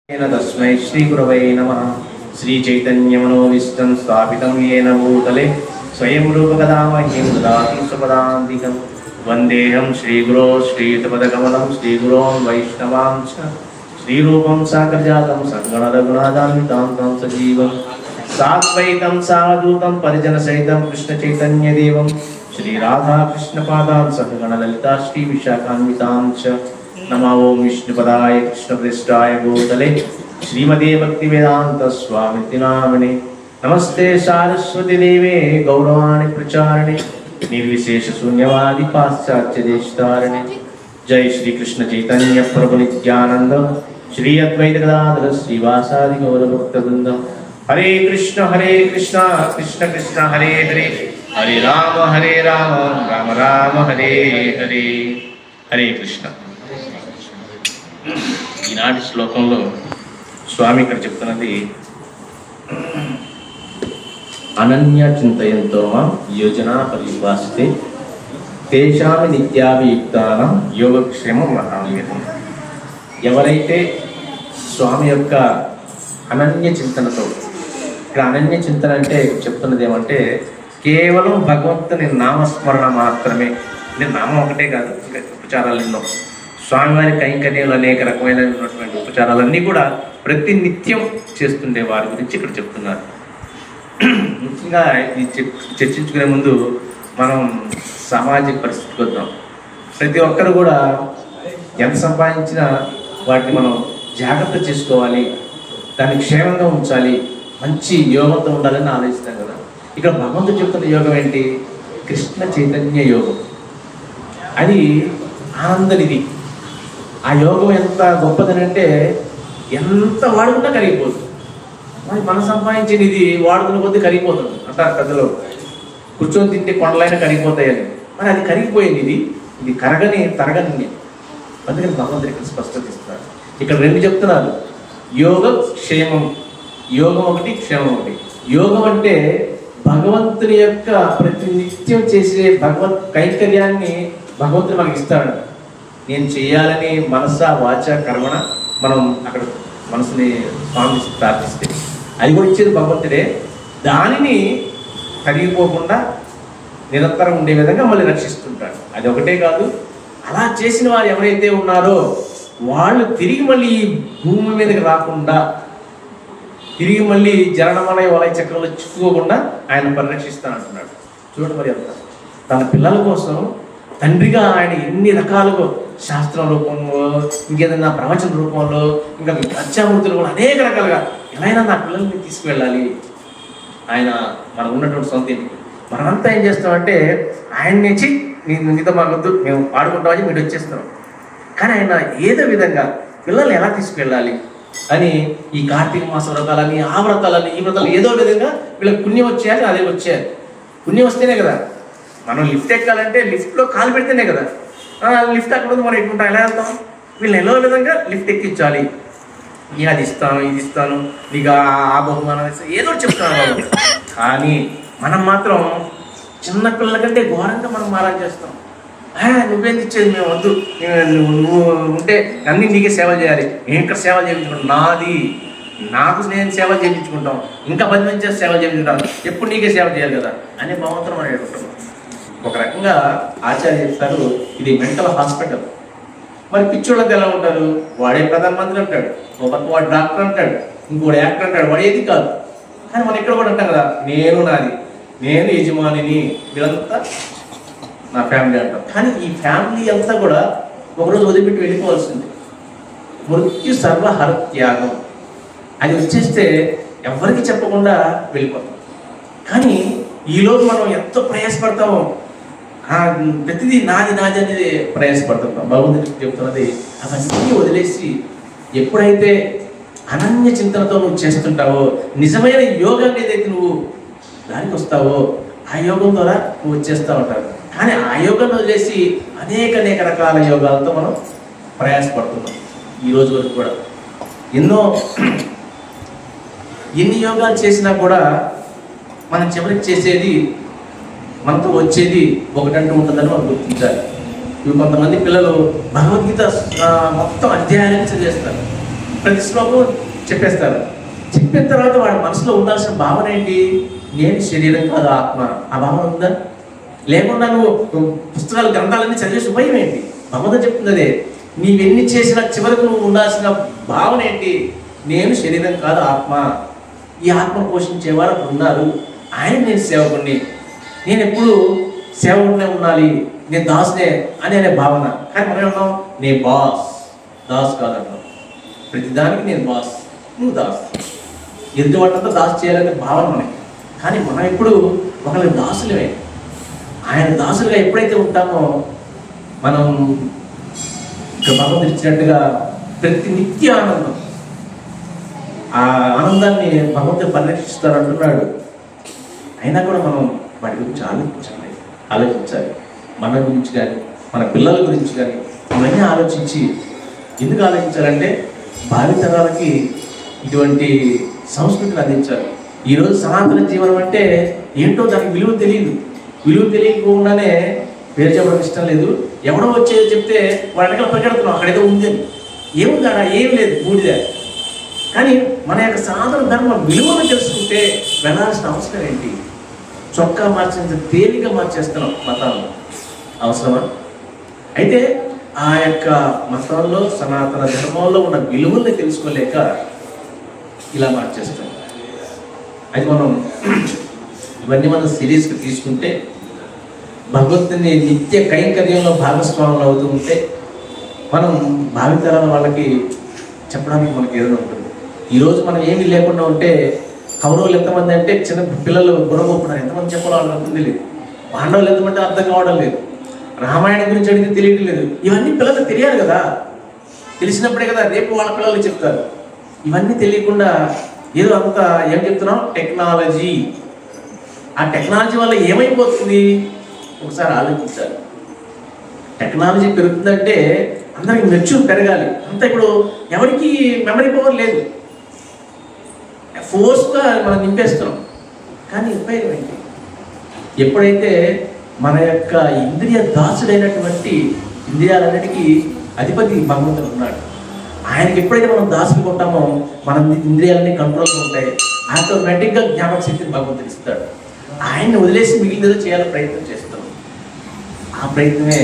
तस्मै श्रीगुरवे नमः। श्रीचैतन्यमनोभीष्टं स्थापितं येन भूतले स्वयं रूपकदा मह्यं ददाति स्वपदान्तिकं। वन्देऽहं श्रीगुरो श्रीयुतपदकमलं श्रीगुरोन् वैष्णवांश्च श्रीरूपं साग्रजातं सद्गुणरघुनाथान्वितां सजीवं साद्वैतं सावधूतं परिजनसहितं कृष्णचैतन्यदेवं श्रीराधाकृष्णपादान् सद्गुणललिता श्रीविशाखान्वितांश्च। नमो ओं विष्णुपदाय कृष्णपृष्ठाय भूतले श्रीमते भक्तिवेदांत स्वामिति नामिने। नमस्ते सारस्वती देवे गौरवाणी प्रचारिणे निर्विशेष शून्यवादी पाश्चात्य देशतारिणे। जय श्री कृष्ण चैतन्य प्रभु नित्यानंद श्री अद्वैत गदाधर श्रीवासादि गौर भक्तवृंद। हरे कृष्ण कृष्ण कृष्ण हरे हरे हरे राम राम राम हरे हरे। हरे कृष्ण। ఈనాటి శ్లోకంలో స్వామి ఇక్కడ చెప్తున్నది అనన్య చింతయంతో యోజనా పరిభాషితే తేషామి నిత్యాభియుక్తానం యోగక్షేమం మహావ్యతం. ఎవరైతే స్వామి యొక్క అనన్య చింతనతో, ఇక్కడ అనన్య చింతన అంటే చెప్తున్నది ఏమంటే కేవలం భగవంతుని నామస్మరణ మాత్రమే. అంటే నామం ఒకటే కాదు, ఇంకా ఉపచారాలు ఎన్నో, స్వామివారి కైంకర్యాలు అనేక రకమైనటువంటి ఉపచారాలన్నీ కూడా ప్రతి నిత్యం చేస్తుండే వారి గురించి ఇక్కడ చెప్తున్నారు. ముఖ్యంగా ఇది చర్చించుకునే ముందు మనం సామాజిక పరిస్థితికి వద్దాం. ప్రతి ఒక్కరు కూడా ఎంత సంపాదించినా వాటిని మనం జాగ్రత్త చేసుకోవాలి, దాన్ని క్షేమంగా ఉంచాలి, మంచి యోగంతో ఉండాలని ఆలోచిస్తాం కదా. ఇక్కడ భగవంతుడు చెప్తున్న యోగం ఏంటి? కృష్ణ చైతన్య యోగం. అది ఆనందనిధి. ఆ యోగం ఎంత గొప్పదనంటే ఎంత వాడుకున్నా కరిగిపోతుంది. మరి మనం సంపాదించిన ఇది వాడుకున్న కొద్దీ కరిగిపోతుంది అంటారు పెద్దలు. కూర్చొని తింటే కొండలైనా కరిగిపోతాయని. మరి అది కరిగిపోయింది, ఇది కరగని తరగని. అందుకని భగవంతుడు ఇక్కడ స్పష్టత ఇస్తున్నారు. ఇక్కడ రెండు చెప్తున్నారు, యోగ క్షేమం. యోగం ఒకటి, క్షేమం ఒకటి. యోగం అంటే భగవంతుని యొక్క ప్రతి నిత్యం చేసే భగవత్ కైంకర్యాన్ని భగవంతుడు మనకి ఇస్తాడు. నేను చేయాలని మనస వాచ కర్మణ మనం అక్కడ మనసుని స్వామి ప్రార్థిస్తే అది కూడా ఇచ్చేది భగవంతుడే. దానిని కరిగిపోకుండా నిరంతరం ఉండే విధంగా మళ్ళీ రక్షిస్తుంటాడు. అది ఒకటే కాదు, అలా చేసిన వారు ఎవరైతే ఉన్నారో వాళ్ళు తిరిగి మళ్ళీ ఈ భూమి మీదకి రాకుండా, తిరిగి మళ్ళీ జననమనే వలయ చక్రంలో చిక్కుకోకుండా ఆయన పరిరక్షిస్తానంటున్నాడు. చూడండి, మరి అంత తన పిల్లల కోసం తండ్రిగా ఆయన ఎన్ని రకాలుగా శాస్త్రం రూపంలో, ఇంకేదైనా ప్రవచన రూపంలో, ఇంకా అత్యామూర్తులు కూడా అనేక రకాలుగా ఎలా అయినా నా పిల్లల్ని తీసుకువెళ్ళాలి. ఆయన మనకు ఉన్నటువంటి సొంత ఇంటికి మనమంతా ఏం చేస్తామంటే ఆయన నుంచి మీతో మాకొద్దు, మేము పాడుకుంటామని మీరు వచ్చేస్తాం. కానీ ఆయన ఏదో విధంగా పిల్లల్ని ఎలా తీసుకువెళ్ళాలి అని ఈ కార్తీక మాస వ్రతాలని, ఆ వ్రతాలని, ఈ వ్రతాలు ఏదో విధంగా వీళ్ళకి పుణ్యం వచ్చేయాలి. అదే వచ్చేయాలి. పుణ్యం వస్తేనే కదా మనం లిఫ్ట్ ఎక్కాలంటే లిఫ్ట్లో కాలు పెడితేనే కదా. లిఫ్ట్ అక్కడ ఉంది, మనం ఎట్టుకుంటాం, ఎలా వెళ్తాం? వీళ్ళని ఎలా విధంగా లిఫ్ట్ ఎక్కించాలి. నేను అది ఇస్తాను, ఇది ఇస్తాను, నీకు ఆ బహుమానం ఇస్తాను, ఏదో చెప్తాను వాళ్ళు. కానీ మనం మాత్రం చిన్న పిల్లల కంటే ఘోరంగా మనం మారాలు చేస్తాం. నువ్వేంది ఇచ్చేది, మేము వద్దు, నువ్వు ఉంటే అన్నీ నీకే సేవ చేయాలి, నేను ఇక్కడ సేవ చేయించుకుంటాను, నాది నాకు నేను సేవ చేయించుకుంటాం, ఇంకా 10 మంది చేసి సేవ చేయించుకుంటాను, ఎప్పుడు నీకే సేవ చేయాలి కదా అనే భావంతో మనం ఎదుర్కొంటాం. ఒక రకంగా ఆచార్య చెప్తారు, ఇది మెంటల్ హాస్పిటల్. మరి పిచ్చోళ్ళకి ఎలా ఉంటారు? వాడే ప్రధానమంత్రి అంటాడు, ఒక పక్క వాడు డాక్టర్ అంటాడు, ఇంకోటి యాక్టర్ అంటాడు, వాడు ఏది కాదు. కానీ మనం ఇక్కడ కూడా అంటాం కదా, నేను నాది, నేను యజమానిని, వీళ్ళంతా నా ఫ్యామిలీ అంటాం. కానీ ఈ ఫ్యామిలీ అంతా కూడా ఒకరోజు వదిలిపెట్టి వెళ్ళిపోవాల్సింది. మృత్యు సర్వహర త్యాగం అది వచ్చేస్తే ఎవరికి చెప్పకుండా వెళ్ళిపోతాం. కానీ ఈలోపు మనం ఎంతో ప్రయాసపడతామో, ప్రతిదీ నాది నాది అనేది ప్రయాసపడుతున్నాం. భగవంతుడికి చెప్తున్నది అవన్నీ వదిలేసి ఎప్పుడైతే అనన్య చింతనతో నువ్వు చేస్తుంటావో, నిజమైన యోగాన్ని ఏదైతే నువ్వు దానికి వస్తావో ఆ యోగం ద్వారా నువ్వు వచ్చేస్తూ ఉంటావు. కానీ ఆ యోగాన్ని వదిలేసి అనేక రకాల యోగాలతో మనం ప్రయాసపడుతున్నాం. ఈ రోజు వరకు కూడా ఎన్ని యోగాలు చేసినా కూడా మనం చివరికి చేసేది, మనతో వచ్చేది ఒకటంటూ ఉంటుందని మనం గుర్తించాలి. ఇవి కొంతమంది పిల్లలు భగవద్గీత మొత్తం అధ్యాయాన్ని చదివేస్తారు. ప్రతి శ్లోకం చెప్పేస్తారు. చెప్పిన తర్వాత వాడి మనసులో ఉండాల్సిన భావన ఏంటి? నేను శరీరం కాదు ఆత్మ. ఆ భావన ఉందా? లేకుండా నువ్వు పుస్తకాలు గ్రంథాలన్నీ చదివేసి ఉపయోగం ఏంటి? భగవంతుడు చెప్తుంది అదే. నీవెన్ని చేసినా చివరకు నువ్వు ఉండాల్సిన భావన ఏంటి? నేను శరీరం కాదు ఆత్మ. ఈ ఆత్మ పోషించేవారు అక్కడ ఉన్నారు, ఆయన నేను సేవకుడిని, నేను ఎప్పుడు సేవకుడినే ఉండాలి, నేను దాసునే అని అనే భావన. కానీ మనం ఏమన్నాం? నే బాస్, దాస్ కాదంటాం. ప్రతిదానికి నేను బాస్, నువ్వు దాస్. ఎదుటి వాటితో దాసు చేయాలనే భావన మనకి. కానీ మనం ఎప్పుడు ఒకరికి దాసులమే. ఆయన దాసులుగా ఎప్పుడైతే ఉంటామో మనం ఇక్కడ భగవంతుడు ఇచ్చినట్టుగా ప్రతి నిత్య ఆనందం, ఆ ఆనందాన్ని భగవంతుడు పరిరక్షిస్తారు అంటున్నాడు. అయినా కూడా మనం వాటి గురించి ఆలోచించాలి. మన గురించి కానీ మన పిల్లల గురించి కానీ ఇవన్నీ ఆలోచించి, ఎందుకు ఆలోచించాలంటే భావితరాలకి ఇటువంటి సంస్కృతిని అందించాలి. ఈరోజు సనాతన జీవనం అంటే ఏంటో దానికి విలువ తెలియదు. విలువ తెలియకుండానే పేరు చెప్పడం ఇష్టం లేదు. ఎవడో వచ్చేది చెప్తే వాడి వెనకాల పరిగెడుతున్నాం, అక్కడేదో ఉంది అని. ఏముంది అక్కడ? ఏం లేదు, బూడిదే. కానీ మన యొక్క సనాతన ధర్మం విలువను తెలుసుకుంటే వెళ్ళాల్సిన అవసరం ఏంటి? చొక్కా మార్చేంత తేలిక మార్చేస్తున్నాం మతాలను. అవసరమా? అయితే ఆ యొక్క మతంలో సనాతన ధర్మంలో ఉన్న విలువల్ని తెలుసుకోలేక ఇలా మార్చేస్తాం. అయితే మనం ఇవన్నీ మనం సీరియస్గా తీసుకుంటే, భగవంతుని నిత్య కైంకర్యంలో భాగస్వాములు అవుతూ ఉంటే మనం భావితరాల వాళ్ళకి చెప్పడానికి మనకి ఏదైనా ఉంటుంది. ఈరోజు మనం ఏమీ లేకుండా ఉంటే కౌరవులు ఎంతమంది అంటే చిన్న పిల్లలు గురగొప్పున్నారు, ఎంతమంది చెప్పాలో వాళ్ళకి అర్థం తెలియదు. పాండవులు ఎంతమంది అర్థం కావడం లేదు. రామాయణం గురించి అడిగితే తెలియడం లేదు. ఇవన్నీ పిల్లలకు తెలియాలి కదా. తెలిసినప్పుడే కదా రేపు వాళ్ళ పిల్లలు చెప్తారు. ఇవన్నీ తెలియకుండా ఏదో అంత ఏం చెప్తున్నాం? టెక్నాలజీ. ఆ టెక్నాలజీ వల్ల ఏమైపోతుంది ఒకసారి ఆలోచించాలి. టెక్నాలజీ పెరుగుతుందంటే అందరికి మెచ్యూర్ పెరగాలి. అంతా ఇప్పుడు ఎవరికి మెమరీ పవర్ లేదు, ఫోర్స్గా మనం నింపేస్తున్నాం. కానీ ఉపయోగం ఏంటి? ఎప్పుడైతే మన యొక్క ఇంద్రియ దాసుడైనటువంటి ఇంద్రియాలన్నిటికీ అధిపతి భగవంతుడు ఉన్నాడు, ఆయనకి ఎప్పుడైతే మనం దాసులు కొంటామో మన ఇంద్రియాలన్నీ కంట్రోల్గా ఉంటాయి. ఆటోమేటిక్గా జ్ఞాపక శక్తిని భగవంతుడు ఇస్తాడు. ఆయన్ని వదిలేసి మిగిలినదో చేయాలని ప్రయత్నం చేస్తాం. ఆ ప్రయత్నమే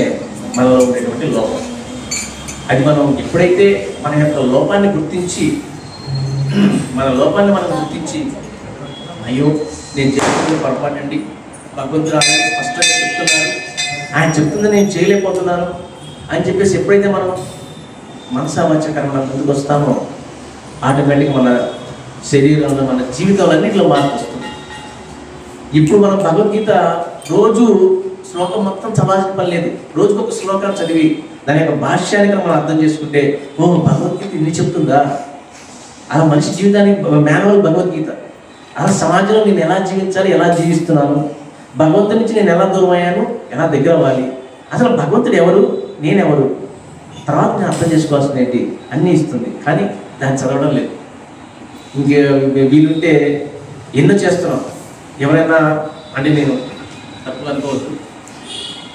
మనలో ఉండేటువంటి లోపం. అది మనం ఎప్పుడైతే మన యొక్క లోపాన్ని గుర్తించి అయ్యో నేను చేస్తున్న పొరపాటండి, భగవంతుడు ఆయన స్పష్టంగా చెప్తున్నారు, ఆయన చెప్తుంది నేను చేయలేకపోతున్నాను అని చెప్పేసి ఎప్పుడైతే మనం మనసావాచకరంగా ముందుకు వస్తామో ఆటోమేటిక్గా మన శరీరంలో మన జీవితంలో అన్నింటిలో మార్పు వస్తుంది. ఇప్పుడు మనం భగవద్గీత రోజు శ్లోకం మొత్తం చదవాల్సిన పని లేదు. రోజుకొక శ్లోకాన్ని చదివి దాని యొక్క భాష్యానికి మనం అర్థం చేసుకుంటే, ఓ భగవద్గీత ఇన్ని చెప్తుందా? అలా మనిషి జీవితానికి మాన్యువల్ భగవద్గీత. అలా సమాజంలో నేను ఎలా జీవించాలి, ఎలా జీవిస్తున్నాను, భగవంతుడి నుంచి నేను ఎలా దూరం అయ్యాను, ఎలా దగ్గర అవ్వాలి, అసలు భగవంతుడు ఎవరు, నేనెవరు, తర్వాత నేను అర్థం చేసుకోవాల్సింది ఏంటి అన్నీ ఇస్తుంది. కానీ దాన్ని చదవడం లేదు. ఇంకే వీలుంటే ఎన్నో చేస్తున్నాం. ఎవరైనా అంటే నేను తప్పుగా అనుకోవద్దు,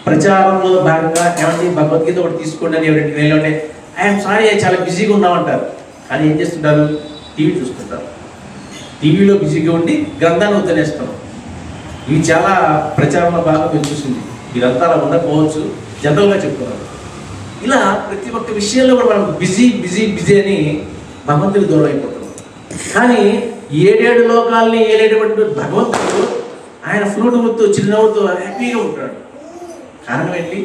ప్రచారంలో భాగంగా ఏమంటే భగవద్గీత ఒకటి తీసుకోండి అని ఎవరికి నేలంటే ఐఎమ్ సారీ చాలా బిజీగా ఉన్నామంటారు. కానీ ఏం చేస్తుంటారు? టీవీ చూస్తుంటారు. టీవీలో బిజీగా ఉండి గ్రంథాన్ని వదిలేస్తాం. ఇవి చాలా ప్రచారంలో భాగంగా మీరు చూసింది. ఇదంతా అలా ఉండకపోవచ్చు, జనరల్గా చెప్తున్నారు. ఇలా ప్రతి ఒక్క విషయంలో కూడా మనం బిజీ అని భగవంతుడికి దూరం అయిపోతున్నాం. కానీ 7 లోకాలని ఏలేటువంటి భగవంతుడు ఆయన ఫ్లూట్ గుర్తు చిరునవ్వుతో హ్యాపీగా ఉంటాడు. కారణం ఏంటి?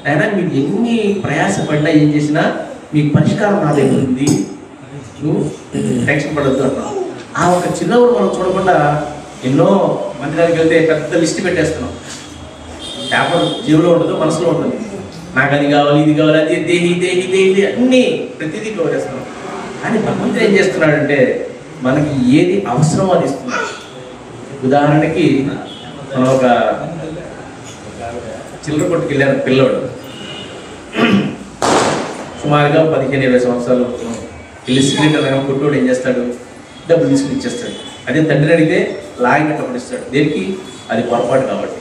ఆయన మీకు ఎన్ని ప్రయాసపడ్డా ఏం చేసినా మీకు పరిష్కారం నా దగ్గర ఉంది, నువ్వు టెన్షన్ పడద్దు అంటున్నావు. ఆ ఒక చిన్నప్పుడు మనం చూడకుండా ఎన్నో మందిరానికి వెళ్తే పెద్ద లిస్ట్ పెట్టేస్తున్నాం. పేపర్ జీవులో ఉండదు, మనసులో ఉంటుంది. నాకు అది కావాలి, ఇది కావాలి, అది దేహి అన్నీ ప్రతిదీ కోరేస్తున్నాం. కానీ భగవంతుడు ఏం చేస్తున్నాడంటే మనకి ఏది అవసరమో అది ఇస్తున్నాడు. ఉదాహరణకి మనం ఒక చిల్లర కొట్టుకు వెళ్ళారు పిల్లోడు, సుమారుగా 15-20 సంవత్సరాలు అవుతున్నాం. వెళ్ళి సిగరెట్ అనగా కొట్టోడు ఏం చేస్తాడు? డబ్బులు తీసుకుని ఇచ్చేస్తాడు. అదే తండ్రిని అడిగితే లాగినట్టు పడిస్తాడు. దేనికి? అది పొరపాటు కాబట్టి.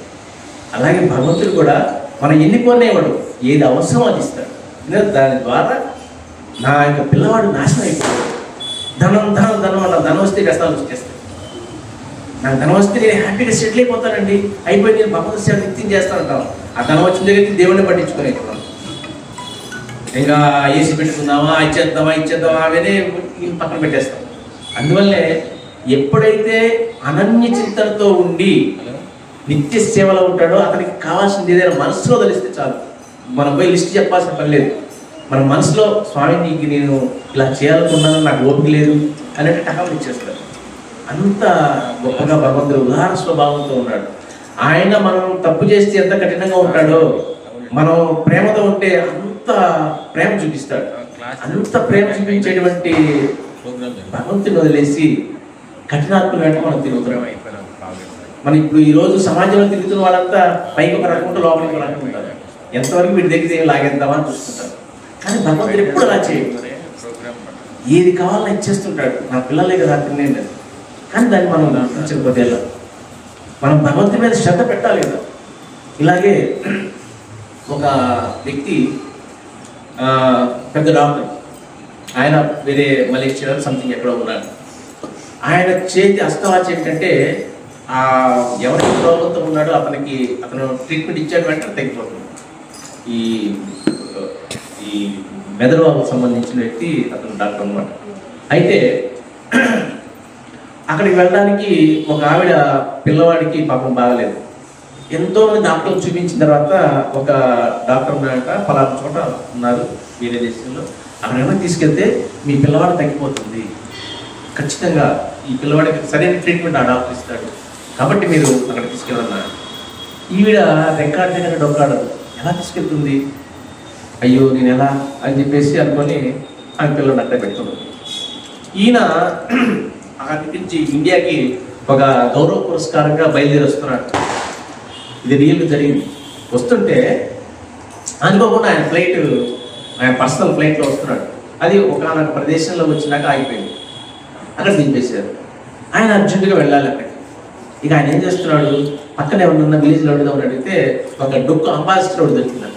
అలాగే భగవంతుడు కూడా మనం ఎన్ని కోరినేవాడు, ఏది అవసరం అది ఇస్తాడు. దాని ద్వారా నా యొక్క పిల్లవాడు నాశనం అయిపోయాడు, ధనం ధనం ధనం అన్న ధనం వస్తే వ్యసనాలు వచ్చేస్తాయి. నాకు ధనం వస్తే నేను హ్యాపీగా సెటిల్ అయిపోతానండి, అయిపోయి నేను భగవంతుడి సేవ నిత్యం చేస్తానంటాను. ఆ ధనం వచ్చిన దగ్గరికి దేవుడిని పట్టించుకునేకున్నాను. ఇంకా ఏసీ పెట్టుకుందామా, ఇచ్చేద్దామా అవన్నీ పక్కన పెట్టేస్తాం. అందువల్లే ఎప్పుడైతే అనన్య చింతనతో ఉండి నిత్య సేవలో ఉంటాడో అతనికి కావాల్సింది ఏదైనా మనసులో తెలిస్తే చాలు. మనం పోయి లిస్ట్ చెప్పాల్సిన పని లేదు. మన మనసులో స్వామి నీకు నేను ఇలా చేయాలనుకున్నాను, నాకు ఓపిక లేదు అన్నట్టు టకాలు ఇచ్చేస్తాడు. అంత గొప్పగా భగవంతుడు ఉదాహరణ స్వభావంతో ఉన్నాడు. ఆయన మనం తప్పు చేస్తే ఎంత కఠినంగా ఉంటాడో, మనం ప్రేమతో ఉంటే అంత ప్రేమ చూపిస్తాడు. అంత ప్రేమ చూపించేటువంటి భగవంతుని వదిలేసి కఠినాత్మక వెంట మనం తిరుగుతున్నాం. మనం ఇప్పుడు ఈరోజు సమాజంలో తిరుగుతున్న వాళ్ళంతా పైకి ఒక రకం లోపలికి ఒక రకం ఉంటారు. ఎంతవరకు వీటి దగ్గర లాగేద్దామా అని చూస్తుంటారు. కానీ భగవంతుడు ఎప్పుడు అలా చేయడు. ఏది కావాలని ఇచ్చేస్తుంటాడు. నా పిల్లలే కదా తినేది, కానీ దాన్ని మనం గుర్తించకపోతే మనం భగవంతుడి మీద శ్రద్ధ పెట్టాలి కదా. ఇలాగే ఒక వ్యక్తి పెద్ద డాక్టర్, ఆయన వేరే మలేషియా సంథింగ్ ఎక్కడో ఉన్నాడు. ఆయన చేతి అస్తవాచి ఏంటంటే ఎవరికి రోగంతో ఉన్నాడో అతను ట్రీట్మెంట్ ఇచ్చాడు, వెంటనే తగ్గిపోతుంది. ఈ మెదడు సంబంధించిన వ్యక్తి అతను డాక్టర్ అన్నమాట. అయితే అక్కడికి వెళ్ళడానికి ఒక ఆవిడ పిల్లవాడికి పాపం బాగలేదు. ఎంతో మంది డాక్టర్లు చూపించిన తర్వాత ఒక డాక్టర్ ఉన్నాడంట, పలానా చోట ఉన్నారు వేరే దేశంలో, అక్కడ తీసుకెళ్తే మీ పిల్లవాడు తగ్గిపోతుంది, ఖచ్చితంగా ఈ పిల్లవాడికి సరైన ట్రీట్మెంట్ ఆ డాక్టర్ ఇస్తాడు, కాబట్టి మీరు అక్కడ తీసుకెళ్ళన్నారు. ఈవిడ రెక్కాడి దగ్గర డొక్కాడదు, ఎలా తీసుకెళ్తుంది, అయ్యో నేను ఎలా అని చెప్పేసి అనుకొని ఆ పిల్లలు అక్కడ పెడుతున్నాడు. ఈయన అక్కడి నుంచి ఇండియాకి ఒక గౌరవ పురస్కారంగా బయలుదేరి వస్తున్నాడు. ఇది రియల్గా జరిగింది. వస్తుంటే అనుకోకుండా ఆయన పర్సనల్ ఫ్లైట్లో వస్తున్నాడు. అది ఒకనొక ప్రదేశంలో వచ్చినాక ఆగిపోయింది. అక్కడ దింపేశారు. ఆయన అర్జెంటుగా వెళ్ళాలి అక్కడికి. ఇక ఆయన ఏం చేస్తున్నాడు, పక్కనే ఉన్న విలేజ్లో అడుగుదామని అడిగితే ఒక డొక్కు అంబాసిడర్ దొరికింది.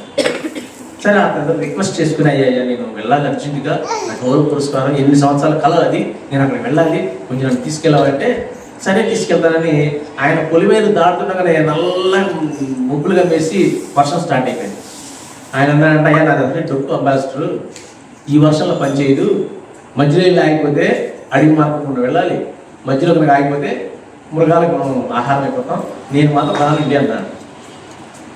సరే అతను రిక్వెస్ట్ చేసుకుని, అయ్యా నేను వెళ్ళాలి అర్జెంటుగా, నా గౌరవ పురస్కారం, 8 సంవత్సరాల కల అది, నేను అక్కడికి వెళ్ళాలి, కొంచెం నన్ను తీసుకెళ్ళాలంటే సరే తీసుకెళ్తానని ఆయన పొలి మీద దాటుతుండగానే నల్ల ముగ్గులుగా వేసి వర్షం స్టార్ట్ అయిపోయింది. ఆయన అన్నాడంటే, అయ్యా నాదంటే డొక్కు అంబాసిడర్, ఈ వర్షంలో పనిచేయదు, మధ్యలో వెళ్ళి ఆగిపోతే అడిగి మార్గకుండా వెళ్ళాలి, మధ్యలో కనుక ఆగిపోతే మృగాలకు మనం ఆహారం అయిపోతాం, నేను మాత్రం రానండి అన్నాను.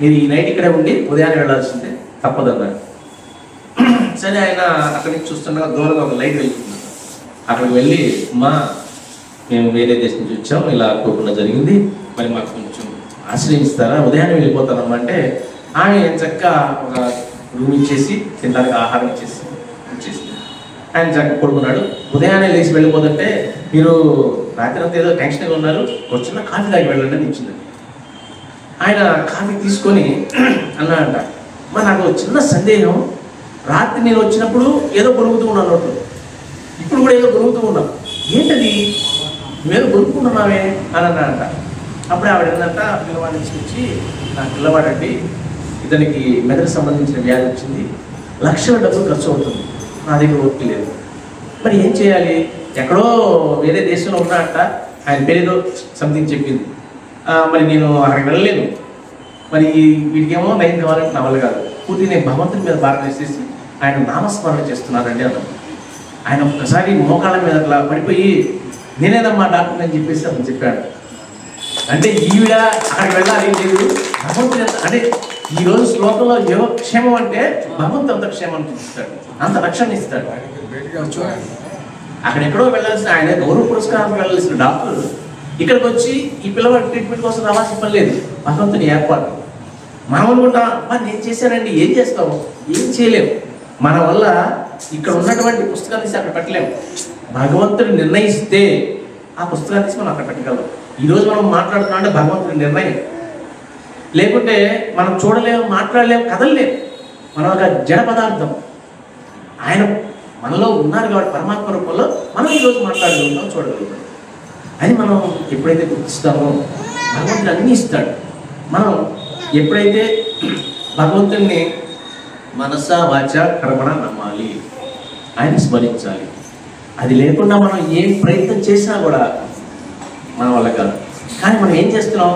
మీరు ఈ నైట్ ఇక్కడే ఉండి ఉదయాన్నే వెళ్ళాల్సిందే, తప్పదన్నాడు. సరే ఆయన అక్కడి నుంచి చూస్తుండగా దూరంగా ఒక లైట్ వెళ్తుంది. అక్కడికి వెళ్ళి, అమ్మా మేము వేరే దేశం నుంచి వచ్చాం, ఇలా అనుకోకుండా జరిగింది, మరి మాకు కొంచెం ఆశ్రయిస్తారా, ఉదయాన్నే వెళ్ళిపోతానమ్మా అంటే ఆమె చక్కగా ఒక రూమ్ ఇచ్చేసి తినడానికి ఆహారం ఇచ్చేసి ఆయన చక్కగా పడుకున్నాడు. ఉదయాన్నే లేచి వెళ్ళిపోతుంటే, మీరు రాత్రి అంతా ఏదో టెన్షన్గా ఉన్నారు, ఒక చిన్న కాఫీ తాగి వెళ్ళండి అని ఇచ్చింది. ఆయన కాఫీ తీసుకొని అన్నాడంట, మరి నాకు చిన్న సందేహం, రాత్రి నేను వచ్చినప్పుడు ఏదో గొలుగుతూ ఉన్నాను, ఇప్పుడు కూడా ఏదో గొలుగుతూ ఉన్నాను, ఏంటది నువ్వేదో గొలుపుకుంటున్నావే అని అన్నాడంట. అప్పుడు ఆవిడ ఏంటంట, పిల్లవాడిని తీసుకొచ్చి, నా పిల్లవాడండి ఇతనికి మెదడుకు సంబంధించిన వ్యాధి వచ్చింది, లక్షల డబ్బులు ఖర్చు అవుతుంది, నా దగ్గర ఓపిక లేదు, మరి ఏం చేయాలి, ఎక్కడో వేరే దేశంలో ఉన్నాడట, ఆయన పేరేదో సంథింగ్ చెప్పింది, మరి నేను అక్కడికి వెళ్ళలేను, మరి వీటికేమో నయం కావాలంటే నా వల్ల కాదు, పూర్తి నేను భగవంతుని మీద భారం వేసేసి ఆయన నామస్మరణ చేస్తున్నారండి అన్నాను. ఆయన ఒక్కసారి మోకాళ్ళ మీద అట్లా పడిపోయి, నేనేదమ్మా డాక్టర్ అని చెప్పేసి అతను చెప్పాడు. అంటే ఈవిడ అక్కడికి వెళ్ళాలి లేదు, భగవంతుడు అంటే ఈరోజు శ్లోకంలో యోగక్షేమం అంటే భగవంతుడు అంత క్షేమాన్ని చూపిస్తాడు, అంత రక్షణ ఇస్తాడు. అక్కడ ఎక్కడో వెళ్ళాల్సిన ఆయన గౌరవ పురస్కారం వెళ్ళాల్సిన డాక్టర్ ఇక్కడికి వచ్చి ఈ పిల్లవాడి ట్రీట్మెంట్ కోసం రావాల్సిన పని లేదు, భగవంతుని ఏర్పాటు. మనం అనుకుంటాం, మరి నేను చేశానండి, ఏం చేస్తాము, ఏం చేయలేము, మన వల్ల ఇక్కడ ఉన్నటువంటి పుస్తకాన్ని తీసి అక్కడ పెట్టలేము, భగవంతుడు నిర్ణయిస్తే ఆ పుస్తకాన్ని తీసి మనం అక్కడ పెట్టగలం. ఈరోజు మనం మాట్లాడుతున్నాం అంటే భగవంతుడి నిర్ణయం, లేకుంటే మనం చూడలేము, మాట్లాడలేము, కదలలేము, మనం ఒక జడ పదార్థం. ఆయన మనలో ఉన్నారు కాబట్టి పరమాత్మ రూపంలో మనం ఈరోజు మాట్లాడగలుగుతాం, చూడగలుగుతాం. అది మనం ఎప్పుడైతే గుర్తిస్తామో భగవంతుడు అన్నీ ఇస్తాడు. మనం ఎప్పుడైతే భగవంతుడిని మనస వాచ కర్మణ నమ్మాలి, ఆయన స్మరించాలి, అది లేకుండా మనం ఏం ప్రయత్నం చేసినా కూడా మన వల్ల కాదు. కానీ మనం ఏం చేస్తున్నాం,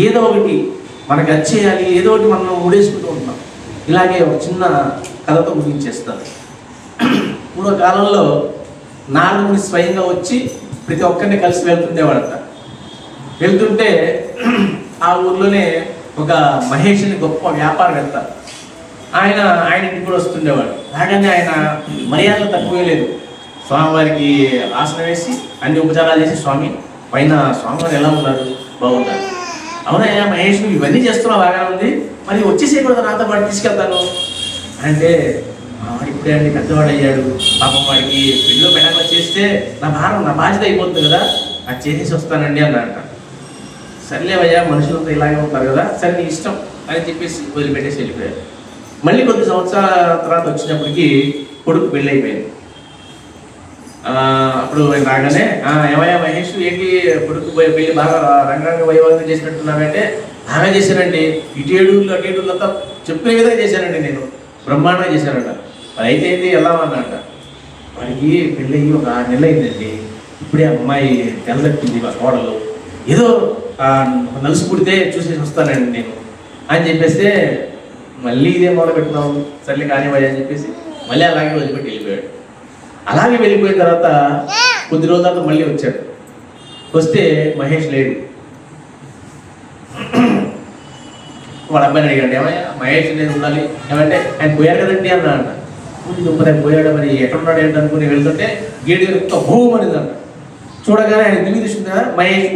ఏదో ఒకటి మనకి అది చేయాలి, ఏదో ఒకటి మనం ముడేసుకుంటూ ఉంటున్నాం. ఇలాగే ఒక చిన్న కథతో ముగించేస్తాను. పూర్వకాలంలో నారదుని స్వయంగా వచ్చి ప్రతి ఒక్కరిని కలిసి వెళ్తుండేవాడట. వెళ్తుంటే ఆ ఊర్లోనే ఒక మహేష్ని గొప్ప వ్యాపారవేత్త ఆయన ఇంటికి కూడా వస్తుండేవాడు. రాగానే ఆయన మర్యాదలు తక్కువే లేదు. స్వామివారికి ఆసనం వేసి అన్ని ఉపచారాలు చేసి, స్వామి పైన స్వామివారు ఎలా ఉన్నారు, బాగున్నారు, అవునయ్యా మహేష్ ఇవన్నీ చేస్తున్నావు బాగా ఉంది, మరి వచ్చేసేయకూడదు నాతో పాటు తీసుకెళ్తాను అంటే, ఇప్పుడే అండి పెద్దవాడు అయ్యాడు, పాపం వాడికి పెళ్ళిలో పెళ్ళ చేస్తే నా బాధ్యత అయిపోతుంది కదా, అది చేసేసి వస్తానండి అన్నాడట. సర్లేవయ్యా మనుషులతో ఇలాగే ఉంటారు కదా, సరే నీ ఇష్టం అని చెప్పేసి వదిలిపెట్టేసి వెళ్ళిపోయారు. మళ్ళీ కొద్ది సంవత్సరాల తర్వాత వచ్చినప్పటికీ కొడుకు పెళ్ళి అయిపోయింది. అప్పుడు రాగానే ఏమయ్యా మహేష్ ఏంటి కొడుకు పెళ్ళి బాగా రంగరంగ వైభవంగా చేసినట్టున్నామంటే, బాగా చేశానండి, ఇటేడుళ్ళు అటేడుళ్ళు అంతా చెప్పిన విధంగా చేశానండి, నేను బ్రహ్మాండంగా చేశానంట. మరి అయితే ఏంటి ఎలా అన్నట, వాడికి పెళ్ళి అయ్యి ఒక 6 నెలలు అయిందండి, ఇప్పుడే అమ్మాయి తెల్లదప్పింది మా కోడలు, ఏదో నలుసు పుడితే చూసేసి వస్తానండి నేను అని చెప్పేస్తే, మళ్ళీ ఇదే మొదలు పెట్టినాం, సర్లే కానివ్వయ్యా అని చెప్పేసి మళ్ళీ అలాగే వదిలిపెట్టి వెళ్ళిపోయాడు. అలాగే వెళ్ళిపోయిన తర్వాత కొద్ది రోజుల తర్వాత మళ్ళీ వచ్చాడు. వస్తే మహేష్ లేడు. వాళ్ళ అబ్బాయిని అడిగాడు, ఏమయ్యా మహేష్ నేను ఉండాలి, ఏమంటే ఆయన పోయాడు కదండి అన్నాడు. దుంపదాన్ని పోయాడు, మరి ఎక్కడున్నాడు ఏంటి అనుకుని వెళ్తుంటే గేడి హోమ్ అనేది అంట. చూడగానే ఆయన దిగి తీసుకుంది కదా, మహేష్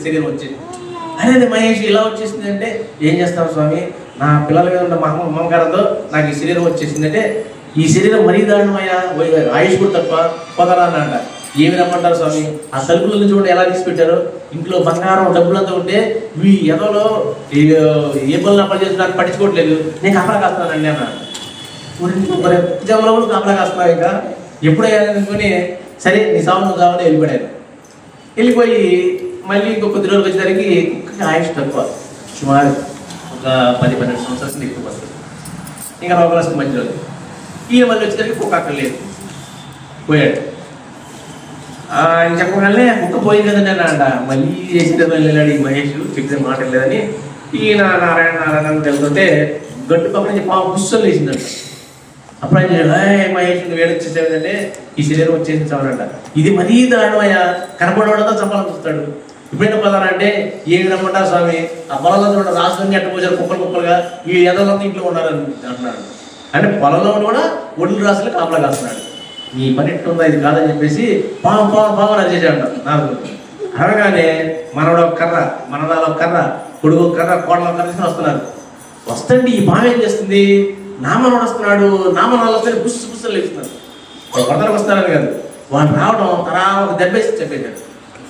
శరీరం వచ్చింది. అదే మహేష్ ఇలా వచ్చేసింది అంటే, ఏం చేస్తాను స్వామి, నా పిల్లల మీద ఉన్న మమకారంతో నాకు ఈ శరీరం వచ్చేసిందంటే, ఈ శరీరం మరీ దారుణమయ్యా, ఆయుష్ కూడా తప్ప పోతారా అన్నట. ఏమి రమ్మంటారు స్వామి, ఆ తలుపులను చూడండి ఎలా తీసి పెట్టారు, ఇంట్లో బంగారం డబ్బులంతా ఉంటే ఇవి ఎదలో ఏ పనులు అప్పలు చేసి నాకు పట్టించుకోవట్లేదు, నేను కాపలా కాస్తున్నానండి అన్నాడు. ఉద్యోగంలో కూడా కాపలా కాస్తున్నావు, ఇంకా ఎప్పుడయ్యా అనుకుని సరే నీ సామాను కావాలని వెళ్ళిపోయాను. వెళ్ళిపోయి మళ్ళీ ఇంకో కొద్ది రోజులు వచ్చేసరికి కుక్కకి ఆయుష్ తక్కువ, సుమారు ఒక 10-12 సంవత్సరాలు ఎక్కువ వస్తుంది. ఇంకా రోగలసిన మధ్యలో ఈయన మళ్ళీ వచ్చేసరికి కుక్క అక్కడ లేదు, పోయాడు. ఆయన చెప్పగానే కుక్క పోయింది కదండి అన్నాడ. మళ్ళీ చేసిన వెళ్ళాడు ఈ మహేష్, చెప్పిన మాట లేదని ఈయన నారాయణ వెళ్తుంటే గట్టు పక్కన నుంచి పాము పుస్తలు వేసిందంట. అప్పుడు ఆయన మహేష్ వేడి వచ్చేసేదంటే ఈ శరీరం వచ్చేసి చాలంట. ఇది మరీ దారుణమయ్యా, కనపడేవాడంతా చంపాలని చూస్తాడు. ఇప్పుడైనా పదాలంటే ఏమి రమ్మంటారు స్వామి, ఆ పొలంలో రాసుకొని అట్ట పోసారు కుక్కలుగా, ఈ ఎదలంతా ఇంట్లో ఉన్నారని అంటున్నాడు. అంటే పొలంలో కూడా ఒడ్లు రాసులు కాపలా కాస్తున్నాడు. ఈ పని ఎట్టుందా ఇది కాదని చెప్పేసి పాము రచేసాడు నాకు. అనగానే మనవడు ఒక కర్ర, మనవడాలు ఒక కర్ర, కొడుకు ఒక కర్ర, కోడలు ఒక కర్ర తీసుకుని వస్తున్నారు. వస్తుంటే ఈ పాము ఏం చేస్తుంది, నా మనవడు వస్తున్నాడు, నా మనవాళ్ళు వస్తే పుస్తలు లేపుతున్నారు. కొడతలకు వస్తున్నారని కాదు, వాళ్ళు రావడం తరా ఒక దెబ్బేసి చెప్పేశాడు.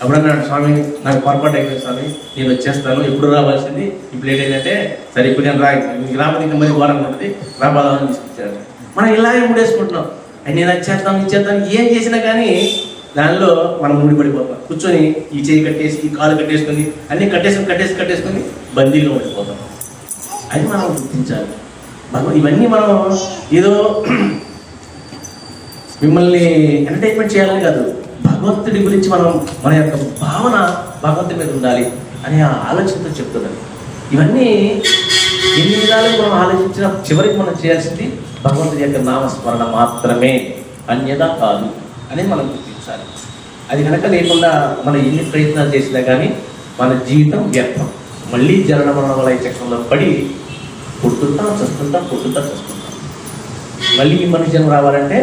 అప్పుడు అన్నాడు, స్వామి నాకు పొరపాటు అయిపోయింది స్వామి, నేను వచ్చేస్తాను, ఎప్పుడు రావాల్సింది, ఇప్పుడు ఏంటంటే సరే ఇప్పుడు నేను రాకపోతే ఇంకా మరి ఘోరంగా ఉంటుంది, రాబాదని తీసుకొచ్చాడు. మనం ఇలాగే ముడేసుకుంటున్నాం, నేను వచ్చేస్తాం ఇచ్చేస్తాం, ఏం చేసినా కానీ దానిలో మనం ముడిపడిపోతాం. కూర్చొని ఈ చేయి కట్టేసి ఈ కాలు కట్టేసుకొని అన్నీ కట్టేసుకొని బందీలో పడిపోతాం. అది మనం గుర్తించాలి. ఇవన్నీ మనం ఏదో మిమ్మల్ని ఎంటర్టైన్మెంట్ చేయాలని కాదు, భగవంతుడి గురించి మన యొక్క భావన భగవంతుడి మీద ఉండాలి అనే ఆలోచనతో చెప్తున్నాను. ఇవన్నీ ఎన్ని విధాలు మనం ఆలోచించిన చివరికి మనం చేయాల్సింది భగవంతుడి యొక్క నామస్మరణ మాత్రమే, అన్యదా కాదు అనేది మనం గుర్తించాలి. అది కనుక లేకుండా మనం ఎన్ని ప్రయత్నాలు చేసినా కానీ మన జీవితం వ్యర్థం. మళ్ళీ జనన మరణ వలయ చక్రంలో పడి పుట్టుతాం చస్తుంటాం. మళ్ళీ ఈ మనిషి జన్మ రావాలంటే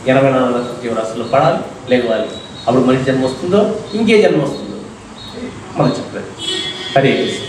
84 లక్షల జీవరాశులు పడాలి, లేవాలి. అప్పుడు మనిషి జన్మ వస్తుందో ఇంకే జన్మ వస్తుందో మనం చెప్పలేదు. హరే కృష్ణ.